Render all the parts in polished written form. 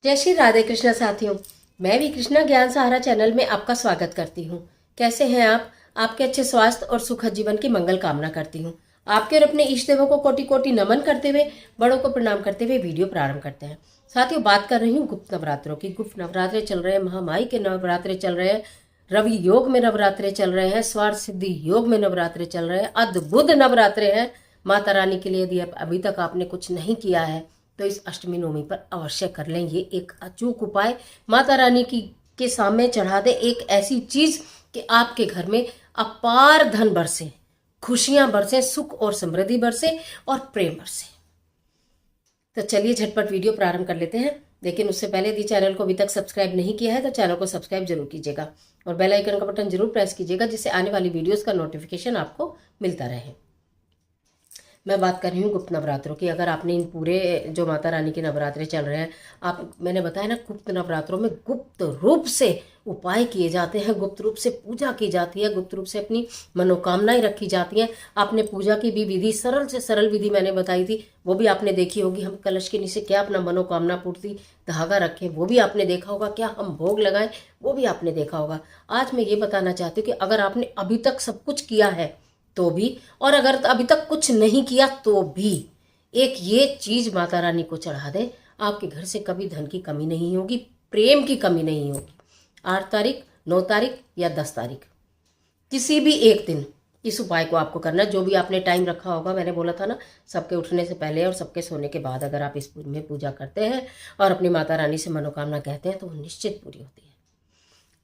जय श्री राधे कृष्णा साथियों। मैं भी कृष्णा ज्ञान सहारा चैनल में आपका स्वागत करती हूँ। कैसे हैं आप? आपके अच्छे स्वास्थ्य और सुखद जीवन की मंगल कामना करती हूँ। आपके और अपने इष्ट देवों को कोटि कोटि नमन करते हुए, बड़ों को प्रणाम करते हुए वीडियो प्रारंभ करते हैं। साथियों, बात कर रही हूँ गुप्त नवरात्रों की। गुप्त नवरात्रे चल रहे हैं, महामाई के नवरात्रे चल रहे हैं, रवि योग में नवरात्रे चल रहे हैं, स्वार्थ सिद्धि योग में नवरात्रे चल रहे हैं, अद्भुत नवरात्रे हैं। माता रानी के लिए यदि अभी तक आपने कुछ नहीं किया है तो इस अष्टमी नवमी पर अवश्य कर लें ये एक अचूक उपाय। माता रानी की के सामने चढ़ा दे एक ऐसी चीज कि आपके घर में अपार धन बरसे, खुशियां बरसे, सुख और समृद्धि बरसे और प्रेम बरसे। तो चलिए झटपट वीडियो प्रारंभ कर लेते हैं। लेकिन उससे पहले यदि चैनल को अभी तक सब्सक्राइब नहीं किया है तो चैनल को सब्सक्राइब जरूर कीजिएगा और बेल आइकन का बटन जरूर प्रेस कीजिएगा, जिससे आने वाली वीडियोस का नोटिफिकेशन आपको मिलता रहे। मैं बात कर रही हूँ गुप्त नवरात्रों की। अगर आपने इन पूरे जो माता रानी के नवरात्रे चल रहे हैं, मैंने बताया ना, गुप्त नवरात्रों में गुप्त रूप से उपाय किए जाते हैं, गुप्त रूप से पूजा की जाती है, गुप्त रूप से अपनी मनोकामनाएं रखी जाती हैं। आपने पूजा की भी विधि, सरल से सरल विधि मैंने बताई थी, वो भी आपने देखी होगी। हम कलश के नीचे क्या अपना मनोकामना पूर्ति धागा रखें, वो भी आपने देखा होगा। क्या हम भोग लगाएं, वो भी आपने देखा होगा। आज मैं ये बताना चाहती हूँ कि अगर आपने अभी तक सब कुछ किया है तो भी, और अगर अभी तक कुछ नहीं किया तो भी, एक ये चीज माता रानी को चढ़ा दे, आपके घर से कभी धन की कमी नहीं होगी, प्रेम की कमी नहीं होगी। 8 तारीख, 9 तारीख या 10 तारीख, किसी भी एक दिन इस उपाय को आपको करना। जो भी आपने टाइम रखा होगा, मैंने बोला था ना, सबके उठने से पहले और सबके सोने के बाद अगर आप इस में पूजा करते हैं और अपनी माता रानी से मनोकामना कहते हैं तो वो निश्चित पूरी होती है।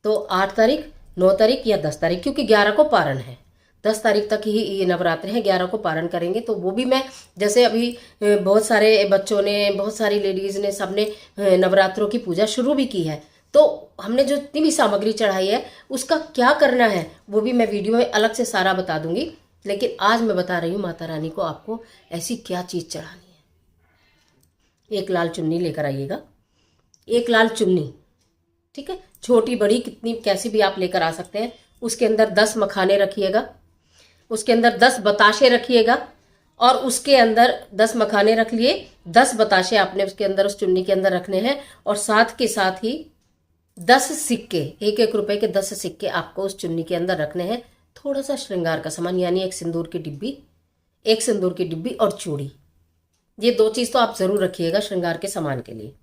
तो 8 तारीख, 9 तारीख या 10 तारीख, क्योंकि 11 को पारण है, 10 तारीख तक ही ये नवरात्र हैं, 11 को पारण करेंगे। तो वो भी मैं, जैसे अभी बहुत सारे बच्चों ने, बहुत सारी लेडीज ने, सबने नवरात्रों की पूजा शुरू भी की है, तो हमने जो इतनी भी सामग्री चढ़ाई है उसका क्या करना है वो भी मैं वीडियो में अलग से सारा बता दूंगी। लेकिन आज मैं बता रही हूँ माता रानी को आपको ऐसी क्या चीज चढ़ानी है। एक लाल चुन्नी लेकर आइएगा, एक लाल चुन्नी, ठीक है, छोटी बड़ी कितनी कैसी भी आप लेकर आ सकते हैं। उसके अंदर 10 मखाने रखिएगा, उसके अंदर 10 बताशे रखिएगा, और उसके अंदर 10 मखाने रख लिए, 10 बताशे आपने उसके अंदर, उस चुन्नी के अंदर रखने हैं। और साथ के साथ ही 10 सिक्के, 1-1 रुपए के 10 सिक्के आपको उस चुन्नी के अंदर रखने हैं। थोड़ा सा श्रृंगार का सामान, यानी एक सिंदूर की डिब्बी, एक सिंदूर की डिब्बी और चूड़ी। ये 2 चीज तो आप जरूर रखिएगा श्रृंगार के सामान के लिए,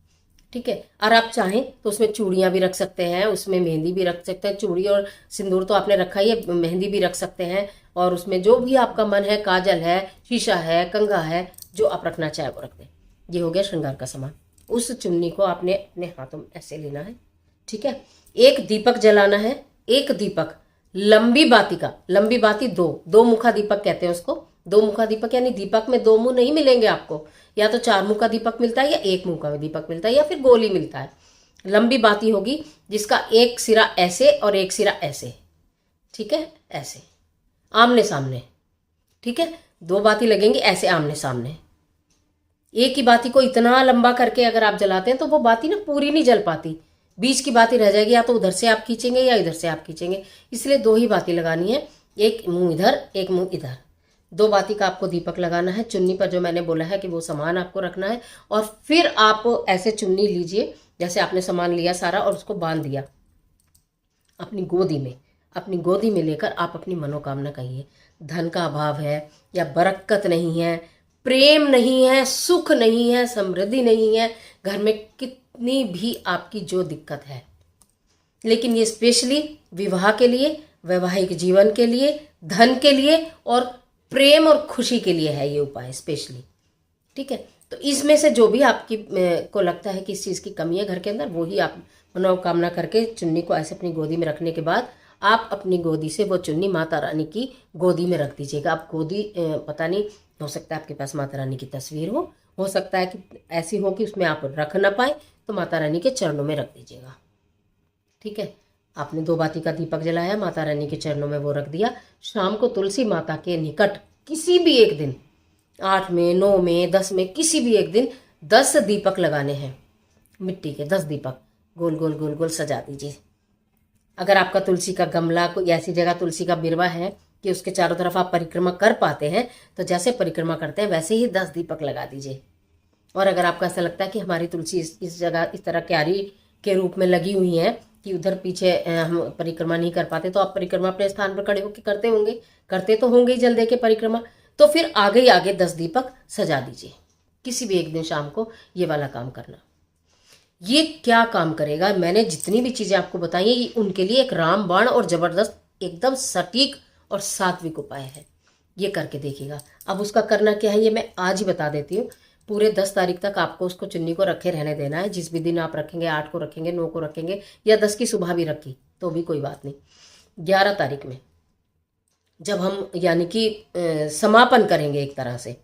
ठीक है। और आप चाहें तो उसमें चूड़ियां भी रख सकते हैं, उसमें मेहंदी भी रख सकते हैं। चूड़ी और सिंदूर तो आपने रखा ही है, मेहंदी भी रख सकते हैं। और उसमें जो भी आपका मन है, काजल है, शीशा है, कंघा है, जो आप रखना चाहे वो रख दें। ये हो गया श्रृंगार का सामान। उस चुन्नी को आपने अपने हाथों में ऐसे लेना है, ठीक है। एक दीपक जलाना है, एक दीपक, लंबी बाती का, लंबी बाती, दो मुखा दीपक कहते हैं उसको। 2 मुखा दीपक, यानी दीपक में 2 मुंह नहीं मिलेंगे आपको, या तो 4 मुंह का दीपक मिलता है या 1 मुंह का दीपक मिलता है या फिर गोली मिलता है। लंबी बाती होगी जिसका एक सिरा ऐसे और एक सिरा ऐसे, ठीक है, ऐसे आमने सामने, ठीक है। 2 बाती लगेंगी ऐसे आमने सामने। एक ही बाती को इतना लंबा करके अगर आप जलाते हैं तो वो बाती ना पूरी नहीं जल पाती, बीच की बाती रह जाएगी, या तो उधर से आप खींचेंगे या इधर से आप खींचेंगे। इसलिए 2 ही बाती लगानी है, एक मुंह इधर, एक मुंह इधर। 2 बाती का आपको दीपक लगाना है। चुन्नी पर जो मैंने बोला है कि वो सामान आपको रखना है, और फिर आप ऐसे चुन्नी लीजिए जैसे आपने सामान लिया सारा और उसको बांध दिया अपनी गोदी में। अपनी गोदी में लेकर आप अपनी मनोकामना कहिए। धन का अभाव है या बरकत नहीं है, प्रेम नहीं है, सुख नहीं है, समृद्धि नहीं है, घर में कितनी भी आपकी जो दिक्कत है, लेकिन ये स्पेशली विवाह के लिए, वैवाहिक जीवन के लिए, धन के लिए और प्रेम और खुशी के लिए है ये उपाय स्पेशली, ठीक है। तो इसमें से जो भी आपकी को लगता है कि इस चीज़ की कमी है घर के अंदर, वो ही आप मनोकामना करके चुन्नी को ऐसे अपनी गोदी में रखने के बाद आप अपनी गोदी से वो चुन्नी माता रानी की गोदी में रख दीजिएगा। आप गोदी, पता नहीं, हो सकता है आपके पास माता रानी की तस्वीर हो सकता है कि ऐसी हो कि उसमें आप रख ना पाए, तो माता रानी के चरणों में रख दीजिएगा, ठीक है। आपने 2 बाती का दीपक जलाया, माता रानी के चरणों में वो रख दिया। शाम को तुलसी माता के निकट किसी भी एक दिन, 8 में, 9 में, 10 में, किसी भी एक दिन 10 दीपक लगाने हैं, मिट्टी के 10 दीपक गोल गोल गोल गोल सजा दीजिए। अगर आपका तुलसी का गमला, कोई ऐसी जगह तुलसी का बिरवा है कि उसके चारों तरफ आप परिक्रमा कर पाते हैं, तो जैसे परिक्रमा करते हैं वैसे ही 10 दीपक लगा दीजिए। और अगर आपको ऐसा लगता है कि हमारी तुलसी इस जगह इस तरह क्यारी के रूप में लगी हुई है कि उधर पीछे हम परिक्रमा नहीं कर पाते, तो आप परिक्रमा अपने स्थान पर खड़े होकर करते होंगे, करते तो होंगे ही जल दे के परिक्रमा, तो फिर आगे ही आगे 10 दीपक सजा दीजिए। किसी भी एक दिन शाम को ये वाला काम करना। ये क्या काम करेगा, मैंने जितनी भी चीजें आपको बताई है, ये उनके लिए एक रामबाण और जबरदस्त एकदम सटीक और सात्विक उपाय है। ये करके देखिएगा। अब उसका करना क्या है ये मैं आज ही बता देती हूँ। पूरे 10 तारीख तक आपको उसको चुन्नी को रखे रहने देना है। जिस भी दिन आप रखेंगे, 8 को रखेंगे, 9 को रखेंगे, या 10 की सुबह भी रखी तो भी कोई बात नहीं। 11 तारीख में जब हम यानी कि समापन करेंगे एक तरह से,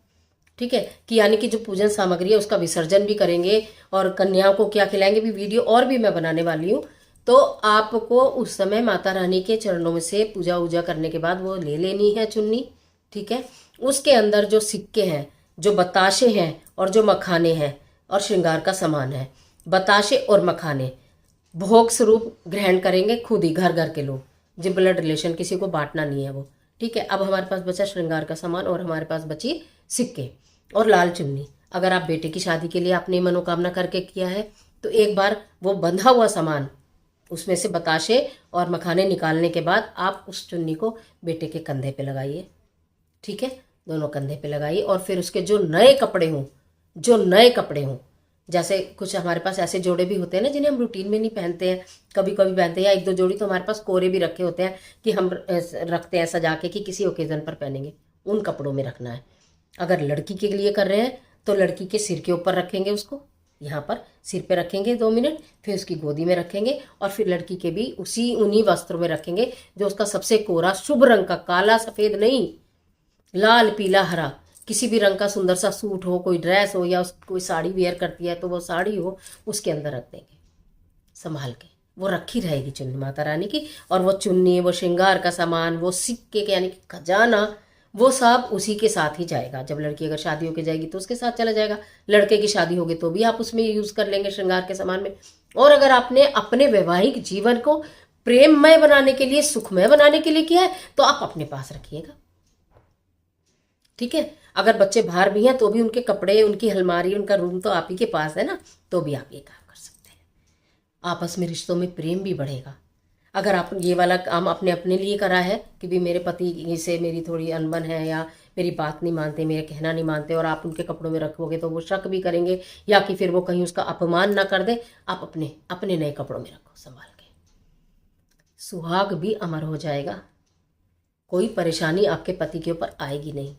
ठीक है, कि यानी कि जो पूजन सामग्री है उसका विसर्जन भी करेंगे और कन्याओं को क्या खिलाएंगे भी वीडियो और भी मैं बनाने वाली हूँ। तो आपको उस समय माता रानी के चरणों में से पूजा वूजा करने के बाद वो ले लेनी है चुन्नी, ठीक है। उसके अंदर जो सिक्के हैं, जो बताशे हैं और जो मखाने हैं और श्रृंगार का सामान है, बताशे और मखाने भोग स्वरूप ग्रहण करेंगे खुद ही, घर घर के लोग, जो ब्लड रिलेशन, किसी को बांटना नहीं है वो, ठीक है। अब हमारे पास बचा श्रृंगार का सामान और हमारे पास बची सिक्के और लाल चुन्नी। अगर आप बेटे की शादी के लिए आपने मनोकामना करके किया है तो एक बार वो बंधा हुआ सामान, उसमें से बताशे और मखाने निकालने के बाद आप उस चुन्नी को बेटे के कंधे पे लगाइए, ठीक है, दोनों कंधे पे लगाइए। और फिर उसके जो नए कपड़े हों, जो नए कपड़े हों, जैसे कुछ हमारे पास ऐसे जोड़े भी होते हैं ना जिन्हें हम रूटीन में नहीं पहनते हैं, कभी कभी पहनते हैं, या 1-2 जोड़ी तो हमारे पास कोरे भी रखे होते हैं कि हम रखते हैं सजा के कि किसी ओकेजन पर पहनेंगे, उन कपड़ों में रखना है। अगर लड़की के लिए कर रहे हैं तो लड़की के सिर के ऊपर रखेंगे, उसको यहाँ पर सिर पे रखेंगे 2 मिनट, फिर उसकी गोदी में रखेंगे और फिर लड़की के भी उन्हीं वस्त्रों में रखेंगे जो उसका सबसे कोरा शुभ रंग का, काला सफेद नहीं, लाल पीला हरा, किसी भी रंग का सुंदर सा सूट हो, कोई ड्रेस हो, या कोई साड़ी वेयर करती है तो वो साड़ी हो, उसके अंदर रख देंगे संभाल के। वो रखी रहेगी चुन्नी माता रानी की, और वो चुन्नी, वो श्रृंगार का सामान, वो सिक्के के यानी कि खजाना, वो सब उसी के साथ ही जाएगा। जब लड़की अगर शादी होके जाएगी तो उसके साथ चला जाएगा, लड़के की शादी होगी तो भी आप उसमें यूज कर लेंगे श्रृंगार के सामान में। और अगर आपने अपने वैवाहिक जीवन को प्रेममय बनाने के लिए, सुखमय बनाने के लिए किया है तो आप अपने पास रखिएगा, ठीक है। अगर बच्चे बाहर भी हैं तो भी उनके कपड़े, उनकी अलमारी, उनका रूम तो आप ही के पास है ना, तो भी आप ये काम कर सकते हैं। आपस में रिश्तों में प्रेम भी बढ़ेगा। अगर आप ये वाला काम आपने अपने लिए करा है कि भी मेरे पति से मेरी थोड़ी अनबन है, या मेरी बात नहीं मानते, मेरे कहना नहीं मानते, और आप उनके कपड़ों में रखोगे तो वो शक भी करेंगे, या कि फिर वो कहीं उसका अपमान ना कर दे, आप अपने अपने नए कपड़ों में रखो संभाल के। सुहाग भी अमर हो जाएगा, कोई परेशानी आपके पति के ऊपर आएगी नहीं।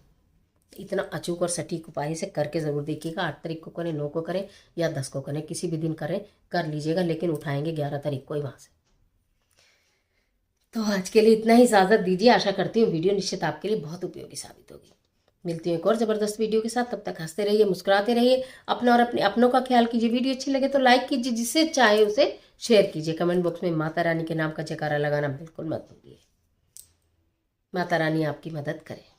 इतना अचूक और सटीक उपाय से करके ज़रूर देखिएगा। 8 तारीख को करें, 9 को करें या 10 को करें, किसी भी दिन करें, कर लीजिएगा, लेकिन उठाएंगे 11 तारीख को ही वहाँ से। तो आज के लिए इतना ही, इजाज़त दीजिए। आशा करती हूँ वीडियो निश्चित आपके लिए बहुत उपयोगी साबित होगी। मिलती हूँ एक और ज़बरदस्त वीडियो के साथ, तब तक हंसते रहिए, मुस्कुराते रहिए, अपना और अपने अपनों का ख्याल कीजिए। वीडियो अच्छी लगे तो लाइक कीजिए, जिससे चाहे उसे शेयर कीजिए। कमेंट बॉक्स में माता रानी के नाम का जयकारा लगाना बिल्कुल मत भूलिए। माता रानी आपकी मदद करे।